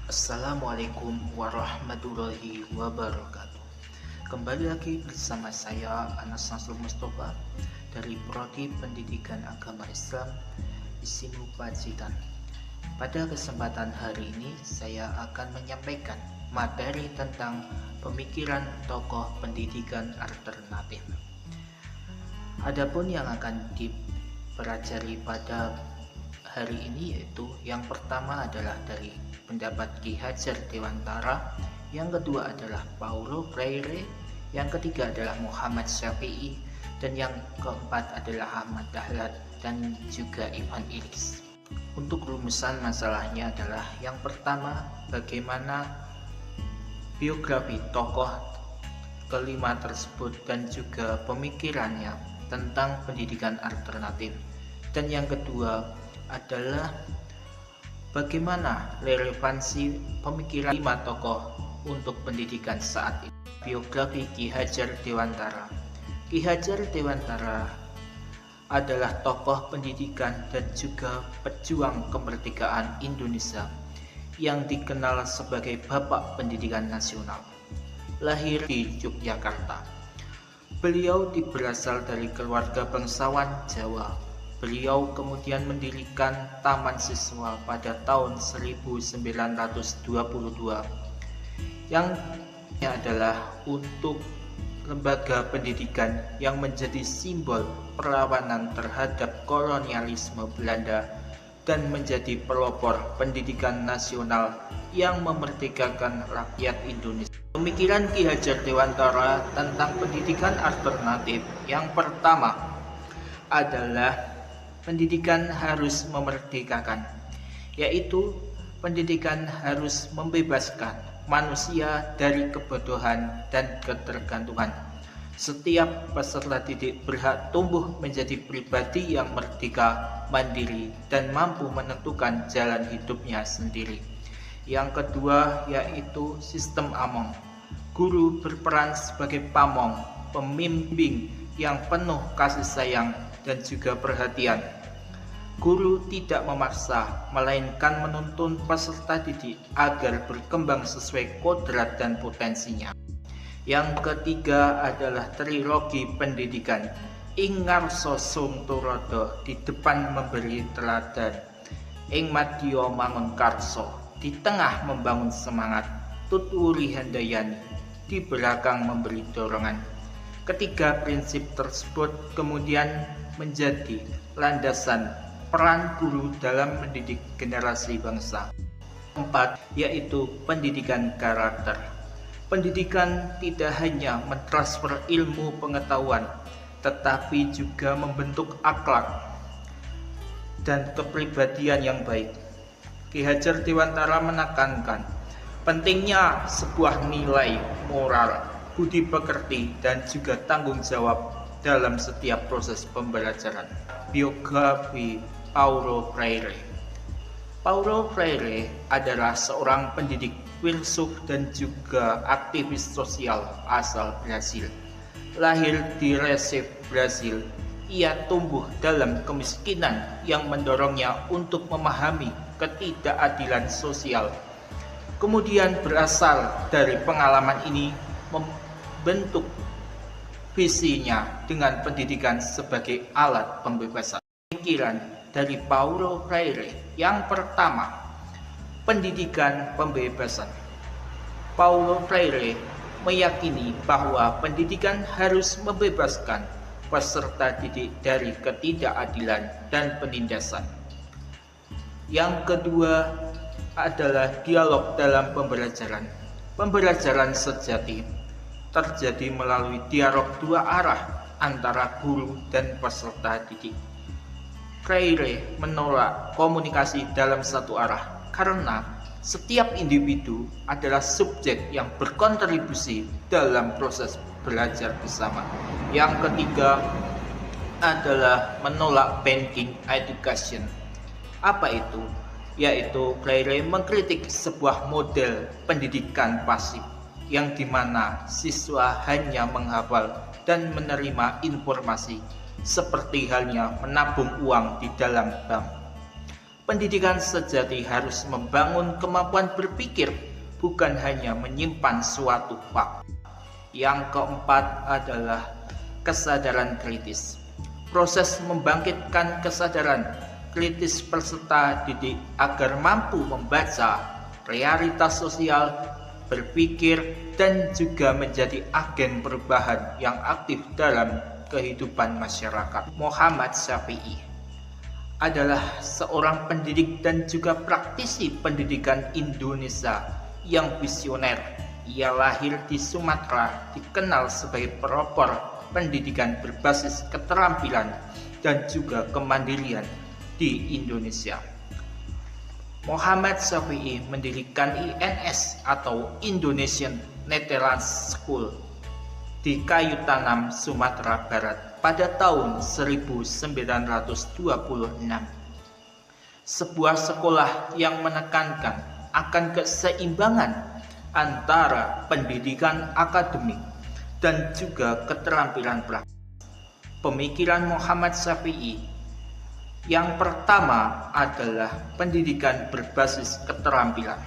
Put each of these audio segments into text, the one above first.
Assalamualaikum warahmatullahi wabarakatuh. Kembali lagi bersama saya Anas Nasrul Mustafa dari Prodi Pendidikan Agama Islam ISINU Pacitan. Pada kesempatan hari ini saya akan menyampaikan materi tentang pemikiran tokoh pendidikan alternatif. Adapun yang akan dipelajari pada hari ini yaitu yang pertama adalah dari pendapat Ki Hajar Dewantara, yang kedua adalah Paulo Freire, yang ketiga adalah Muhammad Syafi'i, dan yang keempat adalah Ahmad Dahlan dan juga Ivan Illis. Untuk rumusan masalahnya adalah yang pertama, bagaimana biografi tokoh kelima tersebut dan juga pemikirannya tentang pendidikan alternatif. Dan yang kedua adalah bagaimana relevansi pemikiran lima tokoh untuk pendidikan saat ini. Biografi Ki Hajar Dewantara. Ki Hajar Dewantara adalah tokoh pendidikan dan juga pejuang kemerdekaan Indonesia yang dikenal sebagai Bapak Pendidikan Nasional. Lahir di Yogyakarta. Beliau berasal dari keluarga bangsawan Jawa. Beliau kemudian mendirikan Taman Siswa pada tahun 1922 yang adalah untuk lembaga pendidikan yang menjadi simbol perlawanan terhadap kolonialisme Belanda dan menjadi pelopor pendidikan nasional yang memerdekakan rakyat Indonesia. Pemikiran Ki Hajar Dewantara tentang pendidikan alternatif yang pertama adalah pendidikan harus memerdekakan, yaitu pendidikan harus membebaskan manusia dari kebodohan dan ketergantungan. Setiap peserta didik berhak tumbuh menjadi pribadi yang merdeka, mandiri, dan mampu menentukan jalan hidupnya sendiri. Yang kedua yaitu sistem among. Guru berperan sebagai pamong, pembimbing yang penuh kasih sayang dan juga perhatian. Guru tidak memaksa, melainkan menuntun peserta didik agar berkembang sesuai kodrat dan potensinya. Yang ketiga adalah trilogi pendidikan. Ing ngarsa sung turodo, di depan memberi teladan. Ing madya mangun karso, di tengah membangun semangat. Tuturi handayani, di belakang memberi dorongan. Ketiga prinsip tersebut kemudian menjadi landasan peran guru dalam mendidik generasi bangsa. Keempat, yaitu pendidikan karakter. Pendidikan tidak hanya mentransfer ilmu pengetahuan, tetapi juga membentuk akhlak dan kepribadian yang baik. Ki Hajar Dewantara menekankan pentingnya sebuah nilai moral, budi pekerti, dan juga tanggung jawab dalam setiap proses pembelajaran. Biografi Paulo Freire. Paulo Freire adalah seorang pendidik, filsuf, dan juga aktivis sosial asal Brasil. Lahir di Recife, Brasil, ia tumbuh dalam kemiskinan yang mendorongnya untuk memahami ketidakadilan sosial. Kemudian berasal dari pengalaman ini membentuk visinya dengan pendidikan sebagai alat pembebasan. Pemikiran dari Paulo Freire yang pertama, pendidikan pembebasan. Paulo Freire meyakini bahwa pendidikan harus membebaskan peserta didik dari ketidakadilan dan penindasan. Yang kedua adalah dialog dalam pembelajaran. Pembelajaran sejati terjadi melalui dialog dua arah antara guru dan peserta didik. Freire menolak komunikasi dalam satu arah karena setiap individu adalah subjek yang berkontribusi dalam proses belajar bersama. Yang ketiga adalah menolak banking education. Apa itu? Yaitu Freire mengkritik sebuah model pendidikan pasif yang dimana siswa hanya menghafal dan menerima informasi seperti halnya menabung uang di dalam bank. Pendidikan sejati harus membangun kemampuan berpikir, bukan hanya menyimpan suatu fakta. Yang keempat adalah kesadaran kritis. Proses membangkitkan kesadaran kritis peserta didik agar mampu membaca realitas sosial, berpikir, dan juga menjadi agen perubahan yang aktif dalam kehidupan masyarakat. Muhammad Syafi'i adalah seorang pendidik dan juga praktisi pendidikan Indonesia yang visioner. Ia lahir di Sumatera, dikenal sebagai pelopor pendidikan berbasis keterampilan dan juga kemandirian di Indonesia. Muhammad Syafi'i mendirikan INS atau Indonesian Netherlands School di Kayu Tanam, Sumatera Barat pada tahun 1926. Sebuah sekolah yang menekankan akan keseimbangan antara pendidikan akademik dan juga keterampilan praktis. Pemikiran Muhammad Syafi'i yang pertama adalah pendidikan berbasis keterampilan.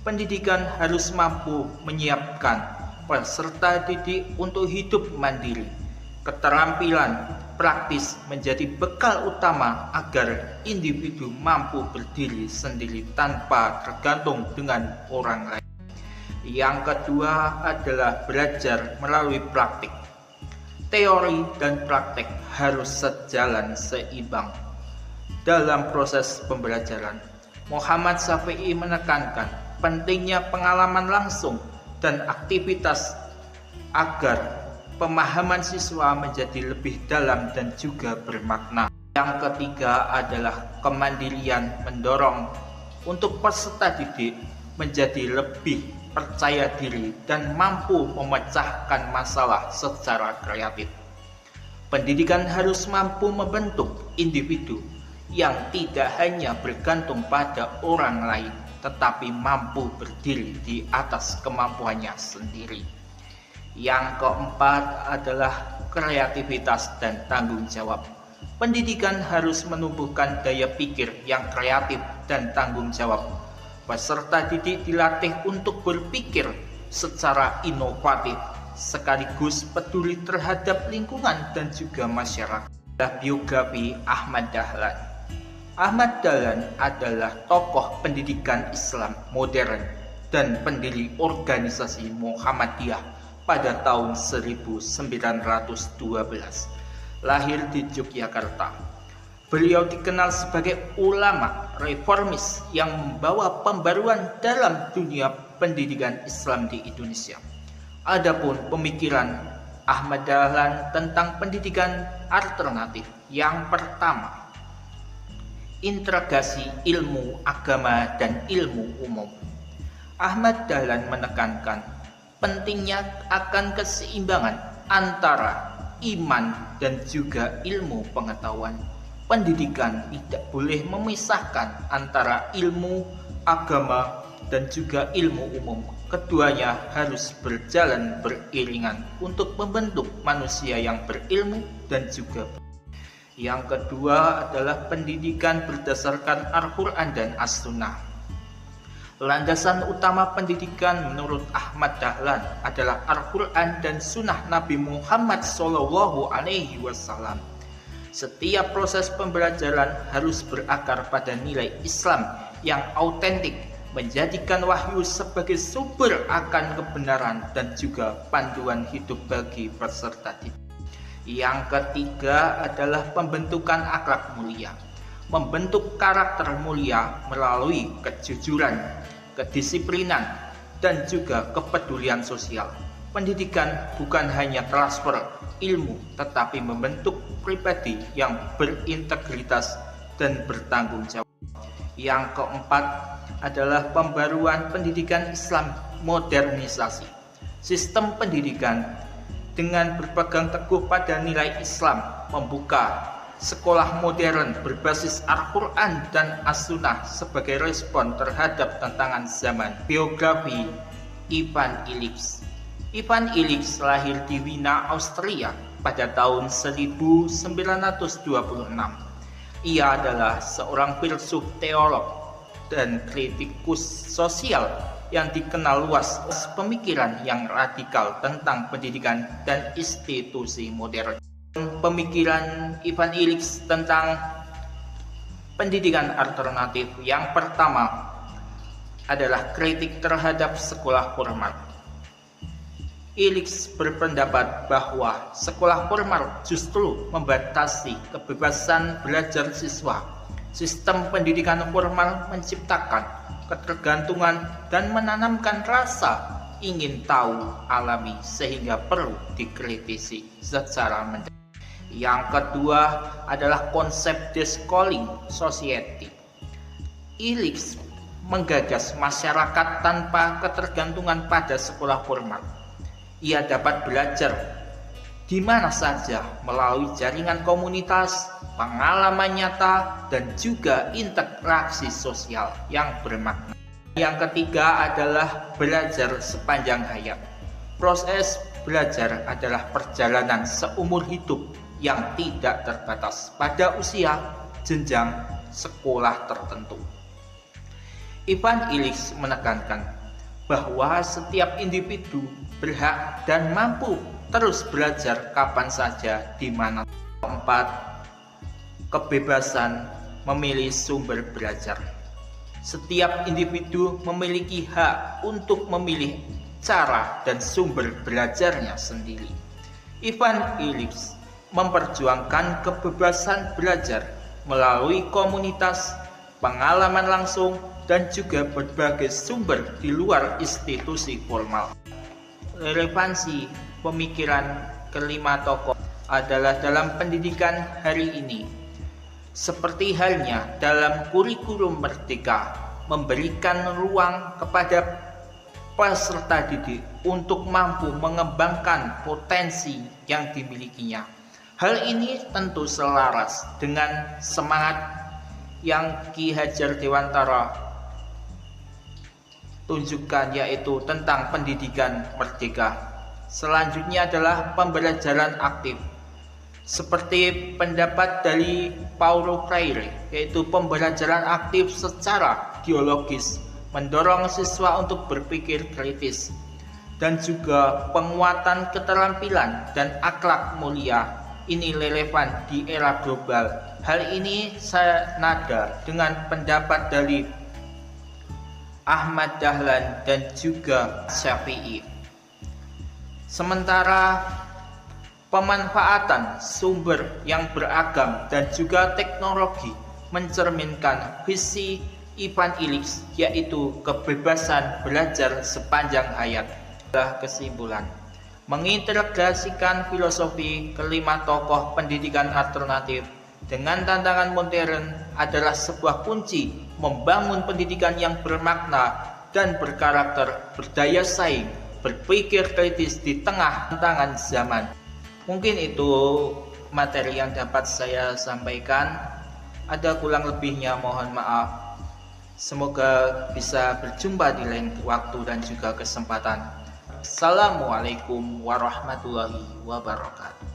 Pendidikan harus mampu menyiapkan peserta didik untuk hidup mandiri. Keterampilan praktis menjadi bekal utama agar individu mampu berdiri sendiri tanpa tergantung dengan orang lain. Yang kedua adalah belajar melalui praktik. Teori dan praktek harus sejalan seimbang dalam proses pembelajaran. Muhammad Syafi'i menekankan pentingnya pengalaman langsung dan aktivitas agar pemahaman siswa menjadi lebih dalam dan juga bermakna. Yang ketiga adalah kemandirian, mendorong untuk peserta didik menjadi lebih percaya diri dan mampu memecahkan masalah secara kreatif. Pendidikan harus mampu membentuk individu yang tidak hanya bergantung pada orang lain, tetapi mampu berdiri di atas kemampuannya sendiri. Yang keempat adalah kreativitas dan tanggung jawab. Pendidikan harus menumbuhkan daya pikir yang kreatif dan tanggung jawab. Peserta didik dilatih untuk berpikir secara inovatif, sekaligus peduli terhadap lingkungan dan juga masyarakat. Biografi Ahmad Dahlan. Ahmad Dahlan adalah tokoh pendidikan Islam modern dan pendiri organisasi Muhammadiyah pada tahun 1912. Lahir di Yogyakarta. Beliau dikenal sebagai ulama reformis yang membawa pembaruan dalam dunia pendidikan Islam di Indonesia. Adapun pemikiran Ahmad Dahlan tentang pendidikan alternatif, yang pertama, integrasi ilmu agama dan ilmu umum. Ahmad Dahlan menekankan pentingnya akan keseimbangan antara iman dan juga ilmu pengetahuan. Pendidikan tidak boleh memisahkan antara ilmu agama dan juga ilmu umum. Keduanya harus berjalan beriringan untuk membentuk manusia yang berilmu dan juga. Yang kedua adalah pendidikan berdasarkan Al-Quran dan As-Sunnah. Landasan utama pendidikan menurut Ahmad Dahlan adalah Al-Quran dan Sunnah Nabi Muhammad SAW. Setiap proses pembelajaran harus berakar pada nilai Islam yang autentik, menjadikan wahyu sebagai sumber akan kebenaran dan juga panduan hidup bagi peserta didik. Yang ketiga adalah pembentukan akhlak mulia. Membentuk karakter mulia melalui kejujuran, kedisiplinan, dan juga kepedulian sosial. Pendidikan bukan hanya transfer ilmu, tetapi membentuk pribadi yang berintegritas dan bertanggung jawab. Yang keempat adalah pembaruan pendidikan Islam modernisasi. Sistem pendidikan dengan berpegang teguh pada nilai Islam membuka sekolah modern berbasis Al-Quran dan As-Sunnah sebagai respon terhadap tantangan zaman. Biografi Ivan Illich. Ivan Illich lahir di Wina, Austria pada tahun 1926. Ia adalah seorang filsuf, teolog, dan kritikus sosial yang dikenal luas pemikiran yang radikal tentang pendidikan dan institusi modern. Pemikiran Ivan Illich tentang pendidikan alternatif yang pertama adalah kritik terhadap sekolah formal. Illich berpendapat bahwa sekolah formal justru membatasi kebebasan belajar siswa. Sistem pendidikan formal menciptakan ketergantungan dan menanamkan rasa ingin tahu alami sehingga perlu dikritisi secara mendalam. Yang kedua adalah konsep deschooling society. Illich menggagas masyarakat tanpa ketergantungan pada sekolah formal. Ia dapat belajar di mana saja melalui jaringan komunitas, pengalaman nyata, dan juga interaksi sosial yang bermakna. Yang ketiga adalah belajar sepanjang hayat. Proses belajar adalah perjalanan seumur hidup yang tidak terbatas pada usia jenjang sekolah tertentu. Ivan Illich menekankan bahwa setiap individu berhak dan mampu terus belajar kapan saja di mana. Keempat, kebebasan memilih sumber belajar. Setiap individu memiliki hak untuk memilih cara dan sumber belajarnya sendiri. Ivan Illich memperjuangkan kebebasan belajar melalui komunitas, pengalaman langsung, dan juga berbagai sumber di luar institusi formal. Relevansi pemikiran kelima tokoh adalah dalam pendidikan hari ini. Seperti halnya dalam kurikulum Merdeka, memberikan ruang kepada peserta didik untuk mampu mengembangkan potensi yang dimilikinya. Hal ini tentu selaras dengan semangat yang Ki Hajar Dewantara tunjukkan, yaitu tentang pendidikan merdeka. Selanjutnya adalah pembelajaran aktif. Seperti pendapat dari Paulo Freire, yaitu pembelajaran aktif secara geologis, mendorong siswa untuk berpikir kritis, dan juga penguatan keterampilan dan akhlak mulia. Ini relevan di era global. Hal ini senada dengan pendapat dari Ahmad Dahlan dan juga Syafi'i. Sementara pemanfaatan sumber yang beragam dan juga teknologi mencerminkan visi Ivan Illich, yaitu kebebasan belajar sepanjang hayat. Kesimpulan, mengintegrasikan filosofi kelima tokoh pendidikan alternatif dengan tantangan modern adalah sebuah kunci membangun pendidikan yang bermakna dan berkarakter, berdaya saing, berpikir kritis di tengah tantangan zaman. Mungkin itu materi yang dapat saya sampaikan. Ada kurang lebihnya mohon maaf. Semoga bisa berjumpa di lain waktu dan juga kesempatan. Assalamualaikum warahmatullahi wabarakatuh.